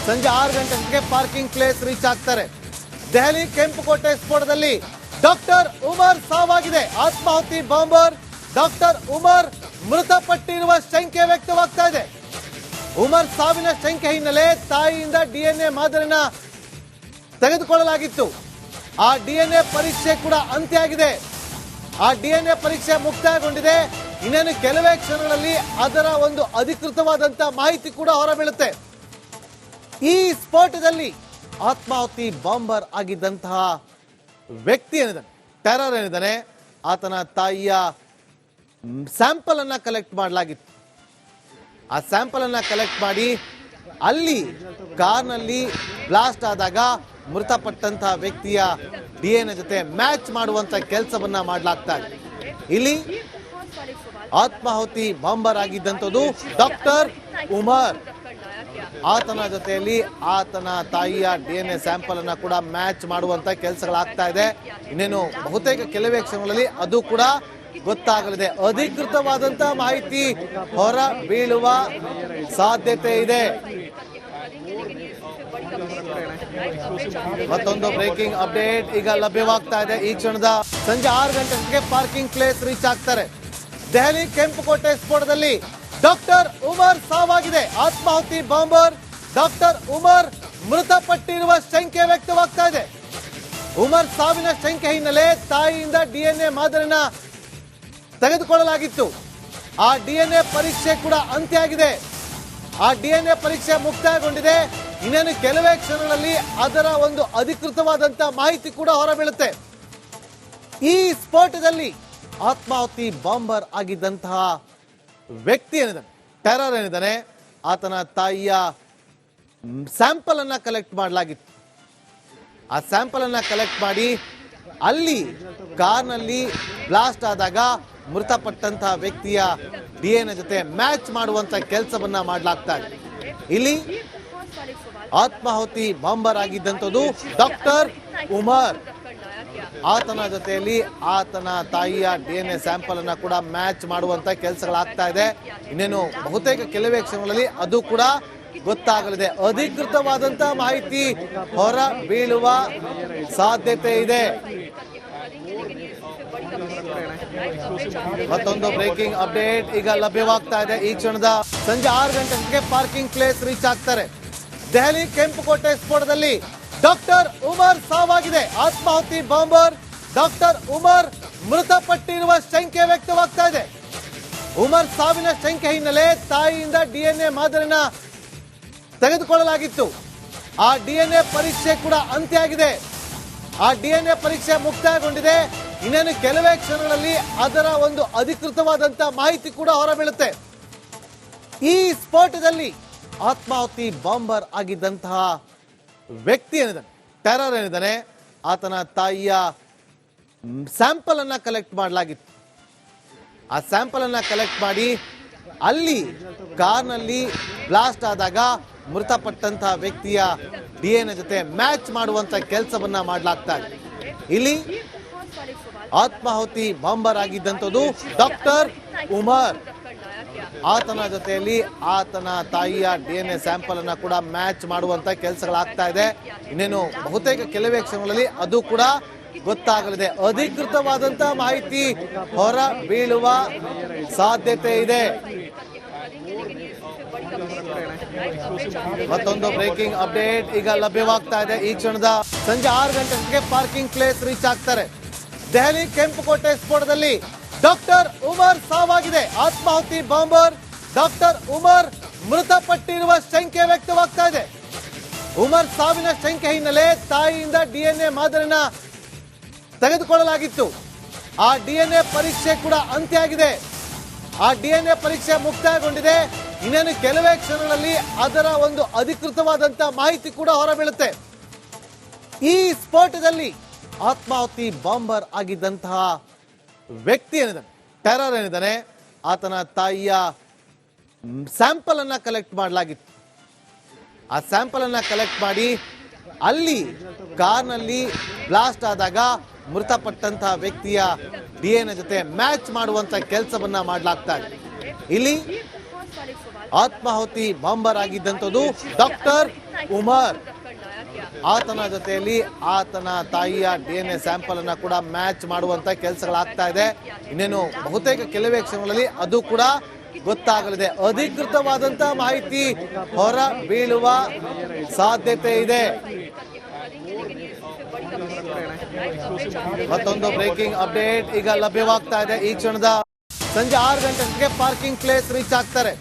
ಸಂಜೆ 6 ಗಂಟೆಗೆ parking place reach ಆಗ್ತಾರೆ. ದೆಹಲಿ ಕೆಂಪುಕೋಟೆ ಸ್ಫೋಟದಲ್ಲಿ ಡಾಕ್ಟರ್ ಉಮರ್ ಸಾವಾಗಿದೆ. ಆತ್ಮಾಹುತಿ ಬಾಂಬರ್ ಡಾಕ್ಟರ್ ಉಮರ್ ಮೃತಪಟ್ಟಿರುವ ಶಂಕೆ ವ್ಯಕ್ತವಾಗ್ತಾ ಇದೆ. ಉಮರ್ ಸಾವಿನ ಶಂಕೆ ಹಿನ್ನೆಲೆ ತಾಯಿಯಿಂದ ಡಿಎನ್ಎ ಮಾದರಿನ ತೆಗೆದುಕೊಳ್ಳಲಾಗಿತ್ತು. ಆ ಡಿಎನ್ಎ ಪರೀಕ್ಷೆ ಕೂಡ ಅಂತ್ಯ ಆಗಿದೆ. ಆ ಡಿಎನ್ಎ ಪರೀಕ್ಷೆ ಮುಕ್ತಾಯಗೊಂಡಿದೆ. ಇನ್ನೇನು ಕೆಲವೇ ಕ್ಷಣಗಳಲ್ಲಿ ಅದರ ಒಂದು ಅಧಿಕೃತವಾದಂತಹ ಮಾಹಿತಿ ಕೂಡ ಹೊರಬೀಳುತ್ತೆ. ಈ ಸ್ಫೋಟದಲ್ಲಿ ಆತ್ಮಾಹುತಿ ಬಾಂಬರ್ ಆಗಿದ್ದಂತಹ ವ್ಯಕ್ತಿ ಏನಿದ್ದಾನೆ, ಟೆರರ್ ಏನಿದ್ದಾನೆ, ಆತನ ತಾಯಿಯ ಸ್ಯಾಂಪಲ್ ಅನ್ನ ಕಲೆಕ್ಟ್ ಮಾಡಲಾಗಿತ್ತು. ಆ ಸ್ಯಾಂಪಲ್ ಅನ್ನ ಕಲೆಕ್ಟ್ ಮಾಡಿ ಅಲ್ಲಿ ಕಾರ್ನಲ್ಲಿ ಬ್ಲಾಸ್ಟ್ ಆದಾಗ ಮೃತಪಟ್ಟಂತಹ ವ್ಯಕ್ತಿಯ ಡಿಎನ್ಎ ಜೊತೆ ಮ್ಯಾಚ್ ಮಾಡುವಂತ ಕೆಲಸವನ್ನ ಮಾಡಲಾಗ್ತಾ ಇದೆ. ಇಲ್ಲಿ ಆತ್ಮಾಹುತಿ ಬಾಂಬರ್ ಆಗಿದ್ದಂಥದ್ದು ಡಾಕ್ಟರ್ ಉಮರ್. ಆತನ ಜೊತೆಯಲ್ಲಿ ಆತನ ತಾಯಿಯ ಡಿಎನ್ಎ ಸ್ಯಾಂಪಲ್ ಅನ್ನ ಕೂಡ ಮ್ಯಾಚ್ ಮಾಡುವಂತ ಕೆಲಸಗಳಾಗ್ತಾ ಇದೆ. ಇನ್ನೇನು ಬಹುತೇಕ ಕೆಲವೇ ಕ್ಷಣಗಳಲ್ಲಿ ಅದು ಕೂಡ ಗೊತ್ತಾಗಲಿದೆ. ಅಧಿಕೃತವಾದಂತಹ ಮಾಹಿತಿ ಹೊರ ಬೀಳುವ ಸಾಧ್ಯತೆ ಇದೆ. ಮತ್ತೊಂದು ಬ್ರೇಕಿಂಗ್ ಅಪ್ಡೇಟ್ ಈಗ ಲಭ್ಯವಾಗ್ತಾ ಇದೆ. ಈ ಕ್ಷಣದ ಸಂಜೆ 6 ಗಂಟೆಗೆ ಪಾರ್ಕಿಂಗ್ ಪ್ಲೇಸ್ ರೀಚ್ ಆಗ್ತಾರೆ. ದೆಹಲಿ ಕೆಂಪುಕೋಟೆ ಸ್ಫೋಟದಲ್ಲಿ ಡಾಕ್ಟರ್ ಉಮರ್ ಸಾವಾಗಿದೆ. ಆತ್ಮಾಹುತಿ ಬಾಂಬರ್ ಡಾಕ್ಟರ್ ಉಮರ್ ಮೃತಪಟ್ಟಿರುವ ಶಂಕೆ ವ್ಯಕ್ತವಾಗ್ತಾ ಇದೆ. ಉಮರ್ ಸಾವಿನ ಶಂಕೆ ಹಿನ್ನೆಲೆ ತಾಯಿಯಿಂದ ಡಿಎನ್ಎ ಮಾದರಿನ ತೆಗೆದುಕೊಳ್ಳಲಾಗಿತ್ತು. ಆ ಡಿಎನ್ಎ ಪರೀಕ್ಷೆ ಕೂಡ ಅಂತ್ಯ ಆಗಿದೆ. ಆ ಡಿಎನ್ಎ ಪರೀಕ್ಷೆ ಮುಕ್ತಾಯಗೊಂಡಿದೆ. ಇನ್ನೇನು ಕೆಲವೇ ಕ್ಷಣಗಳಲ್ಲಿ ಅದರ ಒಂದು ಅಧಿಕೃತವಾದಂತಹ ಮಾಹಿತಿ ಕೂಡ ಹೊರಬೀಳುತ್ತೆ. ಈ ಸ್ಫೋಟದಲ್ಲಿ ಆತ್ಮಾಹುತಿ ಬಾಂಬರ್ ಆಗಿದ್ದಂತಹ ವ್ಯಕ್ತಿ ಏನಿದ್ದಾನೆ, ಟೆರರ್ ಏನಿದ್ದಾನೆ, ಆತನ ತಾಯಿಯ ಸ್ಯಾಂಪಲ್ ಅನ್ನ ಕಲೆಕ್ಟ್ ಮಾಡಲಾಗಿತ್ತು. ಆ ಸ್ಯಾಂಪಲ್ ಅನ್ನ ಕಲೆಕ್ಟ್ ಮಾಡಿ ಅಲ್ಲಿ ಕಾರ್ನಲ್ಲಿ ಬ್ಲಾಸ್ಟ್ ಆದಾಗ ಮೃತಪಟ್ಟಂತಹ ವ್ಯಕ್ತಿಯ ಡಿಎನ್ಎ ಜೊತೆ ಮ್ಯಾಚ್ ಮಾಡುವಂತ ಕೆಲಸವನ್ನ ಮಾಡಲಾಗ್ತಾ ಇದೆ. ಇಲ್ಲಿ ಆತ್ಮಾಹುತಿ ಬಾಂಬರ್ ಆಗಿದ್ದಂಥದ್ದು ಡಾಕ್ಟರ್ ಉಮರ್. ಆತನ ಜೊತೆಯಲ್ಲಿ ಆತನ ತಾಯಿಯ ಡಿಎನ್ಎ ಸ್ಯಾಂಪಲ್ ಅನ್ನ ಕೂಡ ಮ್ಯಾಚ್ ಮಾಡುವಂತ ಕೆಲಸಗಳಾಗ್ತಾ ಇದೆ. ಇನ್ನೇನು ಬಹುತೇಕ ಕೆಲವೇ ಕ್ಷಣಗಳಲ್ಲಿ ಅದು ಕೂಡ ಗೊತ್ತಾಗಲಿದೆ. ಅಧಿಕೃತವಾದಂತಹ ಮಾಹಿತಿ ಹೊರ ಬೀಳುವ ಸಾಧ್ಯತೆ ಇದೆ. ಮತ್ತೊಂದು ಬ್ರೇಕಿಂಗ್ ಅಪ್ಡೇಟ್ ಈಗ ಲಭ್ಯವಾಗ್ತಾ ಇದೆ. ಈ ಕ್ಷಣದ ಸಂಜೆ 6 ಗಂಟೆಗೆ ಪಾರ್ಕಿಂಗ್ ಪ್ಲೇಸ್ ರೀಚ್ ಆಗ್ತಾರೆ. ದೆಹಲಿ ಕೆಂಪುಕೋಟೆ ಸ್ಫೋಟದಲ್ಲಿ ಡಾಕ್ಟರ್ ಉಮರ್ ಸಾವಾಗಿದೆ. ಆತ್ಮಾಹುತಿ ಬಾಂಬರ್ ಡಾಕ್ಟರ್ ಉಮರ್ ಮೃತಪಟ್ಟಿರುವ ಶಂಕೆ ವ್ಯಕ್ತವಾಗ್ತಾ ಇದೆ. ಉಮರ್ ಸಾವಿನ ಶಂಕೆ ಹಿನ್ನೆಲೆ ತಾಯಿಯಿಂದ ಡಿಎನ್ಎ ಮಾದರಿನ ತೆಗೆದುಕೊಳ್ಳಲಾಗಿತ್ತು. ಆ ಡಿಎನ್ಎ ಪರೀಕ್ಷೆ ಕೂಡ ಅಂತ್ಯ ಆಗಿದೆ. ಆ ಡಿಎನ್ಎ ಪರೀಕ್ಷೆ ಮುಕ್ತಾಯಗೊಂಡಿದೆ. ಇನ್ನೇನು ಕೆಲವೇ ಕ್ಷಣಗಳಲ್ಲಿ ಅದರ ಒಂದು ಅಧಿಕೃತವಾದಂತಹ ಮಾಹಿತಿ ಕೂಡ ಹೊರಬೀಳುತ್ತೆ. ಈ ಸ್ಫೋಟದಲ್ಲಿ ಆತ್ಮಾಹುತಿ ಬಾಂಬರ್ ಆಗಿದ್ದಂತಹ ವ್ಯಕ್ತಿ ಏನಿದ್ದಾನೆ, ಟೆರರ್ ಏನಿದ್ದಾನೆ, ಆತನ ತಾಯಿಯ ಸ್ಯಾಂಪಲ್ ಅನ್ನ ಕಲೆಕ್ಟ್ ಮಾಡಲಾಗಿತ್ತು. ಆ ಸ್ಯಾಂಪಲ್ ಅನ್ನ ಕಲೆಕ್ಟ್ ಮಾಡಿ ಅಲ್ಲಿ ಕಾರ್ನಲ್ಲಿ ಬ್ಲಾಸ್ಟ್ ಆದಾಗ ಮೃತಪಟ್ಟಂತಹ ವ್ಯಕ್ತಿಯ ಡಿಎನ್ಎ ಜೊತೆ ಮ್ಯಾಚ್ ಮಾಡುವಂತ ಕೆಲಸವನ್ನ ಮಾಡಲಾಗ್ತಾ ಇದೆ. ಇಲ್ಲಿ ಆತ್ಮಾಹುತಿ ಬಾಂಬರ್ ಆಗಿದ್ದಂಥದ್ದು ಡಾಕ್ಟರ್ ಉಮರ್. ಆತನ ಜೊತೆಯಲ್ಲಿ ಆತನ ತಾಯಿಯ ಡಿಎನ್ಎ ಸ್ಯಾಂಪಲ್ ಅನ್ನ ಕೂಡ ಮ್ಯಾಚ್ ಮಾಡುವಂತ ಕೆಲಸಗಳಾಗ್ತಾ ಇದೆ. ಇನ್ನೇನು ಬಹುತೇಕ ಕೆಲವೇ ಕ್ಷಣಗಳಲ್ಲಿ ಅದು ಕೂಡ ಗೊತ್ತಾಗಲಿದೆ. ಅಧಿಕೃತವಾದಂತಹ ಮಾಹಿತಿ ಹೊರ ಬೀಳುವ ಸಾಧ್ಯತೆ ಇದೆ. ಮತ್ತೊಂದು ಬ್ರೇಕಿಂಗ್ ಅಪ್ಡೇಟ್ ಈಗ ಲಭ್ಯವಾಗ್ತಾ ಇದೆ. ಈ ಕ್ಷಣದ ಸಂಜೆ 6 ಗಂಟೆಗೆ ಪಾರ್ಕಿಂಗ್ ಪ್ಲೇಸ್ ರೀಚ್ ಆಗ್ತಾರೆ. ದೆಹಲಿ ಕೆಂಪುಕೋಟೆ ಸ್ಫೋಟದಲ್ಲಿ ಡಾಕ್ಟರ್ ಉಮರ್ ಸಾವಾಗಿದೆ. ಆತ್ಮಾಹುತಿ ಬಾಂಬರ್ ಡಾಕ್ಟರ್ ಉಮರ್ ಮೃತಪಟ್ಟಿರುವ ಶಂಕೆ ವ್ಯಕ್ತವಾಗ್ತಾ ಇದೆ. ಉಮರ್ ಸಾವಿನ ಶಂಕೆ ಹಿನ್ನೆಲೆ ತಾಯಿಯಿಂದ ಡಿಎನ್ಎ ಮಾದರಿನ ತೆಗೆದುಕೊಳ್ಳಲಾಗಿತ್ತು. ಆ ಡಿಎನ್ಎ ಪರೀಕ್ಷೆ ಕೂಡ ಅಂತ್ಯ ಆಗಿದೆ. ಆ ಡಿಎನ್ಎ ಪರೀಕ್ಷೆ ಮುಕ್ತಾಯಗೊಂಡಿದೆ. ಇನ್ನೇನು ಕೆಲವೇ ಕ್ಷಣಗಳಲ್ಲಿ ಅದರ ಒಂದು ಅಧಿಕೃತವಾದಂತಹ ಮಾಹಿತಿ ಕೂಡ ಹೊರಬೀಳುತ್ತೆ. ಈ ಸ್ಫೋಟದಲ್ಲಿ ಆತ್ಮಾಹುತಿ ಬಾಂಬರ್ ಆಗಿದ್ದಂತಹ ವ್ಯಕ್ತಿ ಏನಿದ್ದಾನೆ, ಟೆರರ್ ಏನಿದ್ದಾನೆ, ಆತನ ತಾಯಿಯ ಸ್ಯಾಂಪಲ್ ಅನ್ನ ಕಲೆಕ್ಟ್ ಮಾಡಲಾಗಿತ್ತು. ಆ ಸ್ಯಾಂಪಲ್ ಅನ್ನ ಕಲೆಕ್ಟ್ ಮಾಡಿ ಅಲ್ಲಿ ಕಾರ್ನಲ್ಲಿ ಬ್ಲಾಸ್ಟ್ ಆದಾಗ ಮೃತಪಟ್ಟಂತಹ ವ್ಯಕ್ತಿಯ ಡಿಎನ್ಎ ಜೊತೆ ಮ್ಯಾಚ್ ಮಾಡುವಂತ ಕೆಲಸವನ್ನ ಮಾಡಲಾಗ್ತಾ ಇದೆ. ಇಲ್ಲಿ ಆತ್ಮಾಹುತಿ ಬಾಂಬರ್ ಆಗಿದ್ದಂಥದ್ದು ಡಾಕ್ಟರ್ ಉಮರ್ ಆತನ ಜೊತೆಯಲ್ಲಿ ಆತನ ತಾಯಿಯ DNA ಸ್ಯಾಂಪಲ್ ಅನ್ನ ಕೂಡ ಮ್ಯಾಚ್ ಮಾಡುವಂತ ಕೆಲಸಗಳಾಗ್ತಾ ಇದೆ. ಇನ್ನೇನು ಬಹುತೇಕ ಕೆಲವೇ ಕ್ಷಣಗಳಲ್ಲಿ ಅದು ಕೂಡ ಗೊತ್ತಾಗಲಿದೆ. ಅಧಿಕೃತವಾದಂತ ಮಾಹಿತಿ ಹೊರ ಬೀಳುವ ಸಾಧ್ಯತೆ ಇದೆ. ಮತ್ತೊಂದು ಬ್ರೇಕಿಂಗ್ ಅಪ್ಡೇಟ್ ಈಗ ಲಭ್ಯವಾಗ್ತಾ ಇದೆ. ಈ ಕ್ಷಣದ ಸಂಜೆ 6 ಗಂಟೆಗೆ ಪಾರ್ಕಿಂಗ್ ಪ್ಲೇಸ್ ರೀಚ್ ಆಗ್ತಾರೆ.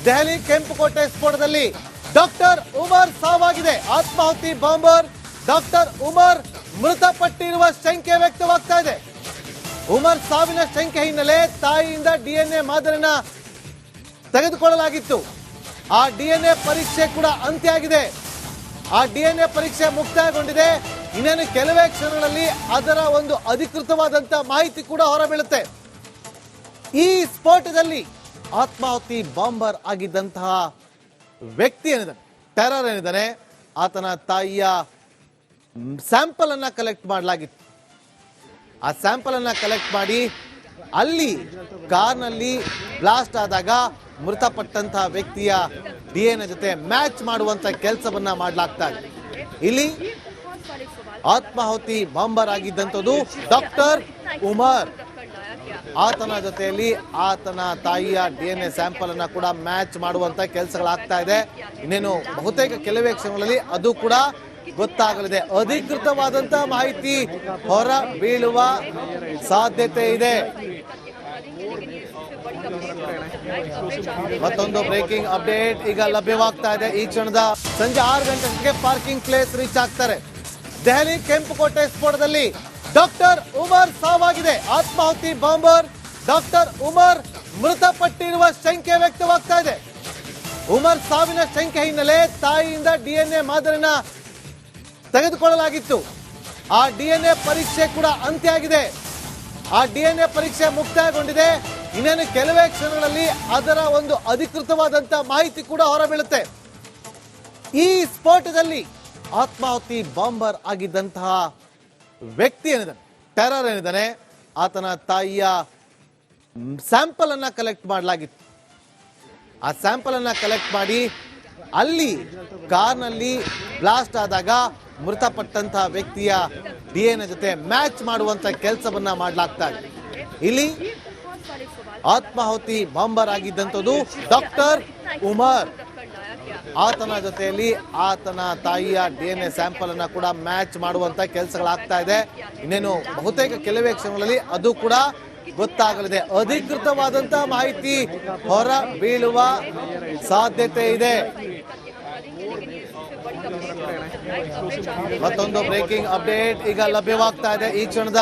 ದೆಹಲಿ ಕೆಂಪುಕೋಟೆ ಸ್ಫೋಟದಲ್ಲಿ ಡಾಕ್ಟರ್ ಉಮರ್ ಸಾವಾಗಿದೆ. ಆತ್ಮಾಹುತಿ ಬಾಂಬರ್ ಡಾಕ್ಟರ್ ಉಮರ್ ಮೃತಪಟ್ಟಿರುವ ಶಂಕೆ ವ್ಯಕ್ತವಾಗ್ತಾ ಇದೆ. ಉಮರ್ ಸಾವಿನ ಶಂಕೆ ಹಿನ್ನೆಲೆ ತಾಯಿಯಿಂದ DNA ಮಾದರಿನ ತೆಗೆದುಕೊಳ್ಳಲಾಗಿತ್ತು. ಆ DNA ಪರೀಕ್ಷೆ ಕೂಡ ಅಂತ್ಯ ಆಗಿದೆ. ಆ DNA ಪರೀಕ್ಷೆ ಮುಕ್ತಾಯಗೊಂಡಿದೆ. ಇನ್ನೇನು ಕೆಲವೇ ಕ್ಷಣಗಳಲ್ಲಿ ಅದರ ಒಂದು ಅಧಿಕೃತವಾದಂತ ಮಾಹಿತಿ ಕೂಡ ಹೊರಬೀಳುತ್ತೆ. ಈ ಸ್ಫೋಟದಲ್ಲಿ ಆತ್ಮಾಹುತಿ ಬಾಂಬರ್ ಆಗಿದ್ದಂತಹ ವ್ಯಕ್ತಿ ಏನಿದ್ದಾನೆ, ಟೆರರ್ ಏನಿದ್ದಾನೆ, ಆತನ ತಾಯಿಯ ಸ್ಯಾಂಪಲ್ ಅನ್ನ ಕಲೆಕ್ಟ್ ಮಾಡಲಾಗಿತ್ತು. ಆ ಸ್ಯಾಂಪಲ್ ಅನ್ನ ಕಲೆಕ್ಟ್ ಮಾಡಿ ಅಲ್ಲಿ ಕಾರ್ನಲ್ಲಿ ಬ್ಲಾಸ್ಟ್ ಆದಾಗ ಮೃತಪಟ್ಟಂತಹ ವ್ಯಕ್ತಿಯ DNA ಜೊತೆ ಮ್ಯಾಚ್ ಮಾಡುವಂತ ಕೆಲಸವನ್ನ ಮಾಡಲಾಗ್ತಾ ಇದೆ. ಇಲ್ಲಿ ಆತ್ಮಾಹುತಿ ಬಾಂಬರ್ ಆಗಿದ್ದಂಥದ್ದು ಡಾಕ್ಟರ್ ಉಮರ್. ಆತನ ಜೊತೆಯಲ್ಲಿ ಆತನ ತಾಯಿಯ DNA ಸ್ಯಾಂಪಲ್ ಅನ್ನ ಕೂಡ ಮ್ಯಾಚ್ ಮಾಡುವಂತ ಕೆಲಸಗಳಾಗ್ತಾ ಇದೆ. ಇನ್ನೇನು ಬಹುತೇಕ ಕೆಲವೇ ಕ್ಷಣಗಳಲ್ಲಿ ಅದು ಕೂಡ ಗೊತ್ತಾಗಲಿದೆ. ಅಧಿಕೃತವಾದಂತ ಮಾಹಿತಿ ಹೊರ ಬೀಳುವ ಸಾಧ್ಯತೆ ಇದೆ. ಮತ್ತೊಂದು ಬ್ರೇಕಿಂಗ್ ಅಪ್ಡೇಟ್ ಈಗ ಲಭ್ಯವಾಗ್ತಾ ಇದೆ. ಈ ಕ್ಷಣದ ಸಂಜೆ 6 ಗಂಟೆಗೆ ಪಾರ್ಕಿಂಗ್ ಪ್ಲೇಸ್ ರೀಚ್ ಆಗ್ತಾರೆ. ದೆಹಲಿ ಕೆಂಪುಕೋಟೆ ಸ್ಫೋಟದಲ್ಲಿ ಡಾಕ್ಟರ್ ಉಮರ್ ಸಾವಾಗಿದೆ. ಆತ್ಮಾಹುತಿ ಬಾಂಬರ್ ಡಾಕ್ಟರ್ ಉಮರ್ ಮೃತಪಟ್ಟಿರುವ ಶಂಕೆ ವ್ಯಕ್ತವಾಗ್ತಾ ಇದೆ. ಉಮರ್ ಸಾವಿನ ಶಂಕೆ ಹಿನ್ನೆಲೆ ತಾಯಿಯಿಂದ DNA ಮಾದರಿನ ತೆಗೆದುಕೊಳ್ಳಲಾಗಿತ್ತು. ಆ DNA ಪರೀಕ್ಷೆ ಕೂಡ ಅಂತ್ಯ ಆಗಿದೆ. ಆ DNA ಪರೀಕ್ಷೆ ಮುಕ್ತಾಯಗೊಂಡಿದೆ. ಇನ್ನೇನು ಕೆಲವೇ ಕ್ಷಣಗಳಲ್ಲಿ ಅದರ ಒಂದು ಅಧಿಕೃತವಾದಂತ ಮಾಹಿತಿ ಕೂಡ ಹೊರಬೀಳುತ್ತೆ. ಈ ಸ್ಫೋಟದಲ್ಲಿ ಆತ್ಮಾಹುತಿ ಬಾಂಬರ್ ಆಗಿದ್ದಂತಹ ವ್ಯಕ್ತಿ ಏನಿದ್ದಾನೆ, ಟೆರರ್ ಏನಿದ್ದಾನೆ, ಆತನ ತಾಯಿಯ ಸ್ಯಾಂಪಲ್ ಅನ್ನ ಕಲೆಕ್ಟ್ ಮಾಡಲಾಗಿತ್ತು. ಆ ಸ್ಯಾಂಪಲ್ ಅನ್ನ ಕಲೆಕ್ಟ್ ಮಾಡಿ ಅಲ್ಲಿ ಕಾರ್ನಲ್ಲಿ ಬ್ಲಾಸ್ಟ್ ಆದಾಗ ಮೃತಪಟ್ಟಂತಹ ವ್ಯಕ್ತಿಯ DNA ಜೊತೆ ಮ್ಯಾಚ್ ಮಾಡುವಂತ ಕೆಲಸವನ್ನ ಮಾಡಲಾಗ್ತಾ ಇದೆ. ಇಲ್ಲಿ ಆತ್ಮಾಹುತಿ ಬಾಂಬರ್ ಆಗಿದ್ದಂಥದ್ದು ಡಾಕ್ಟರ್ ಉಮರ್. ಆತನ ಜೊತೆಯಲ್ಲಿ ಆತನ ತಾಯಿಯ DNA ಸ್ಯಾಂಪಲ್ ಅನ್ನ ಕೂಡ ಮ್ಯಾಚ್ ಮಾಡುವಂತ ಕೆಲಸಗಳಾಗ್ತಾ ಇದೆ. ಇನ್ನೇನು ಬಹುತೇಕ ಕೆಲವೇ ಕ್ಷಣಗಳಲ್ಲಿ ಅದು ಕೂಡ ಗೊತ್ತಾಗಲಿದೆ. ಅಧಿಕೃತವಾದಂತ ಮಾಹಿತಿ ಹೊರ ಬೀಳುವ ಸಾಧ್ಯತೆ ಇದೆ. ಮತ್ತೊಂದು ಬ್ರೇಕಿಂಗ್ ಅಪ್ಡೇಟ್ ಈಗ ಲಭ್ಯವಾಗ್ತಾ ಇದೆ. ಈ ಕ್ಷಣದ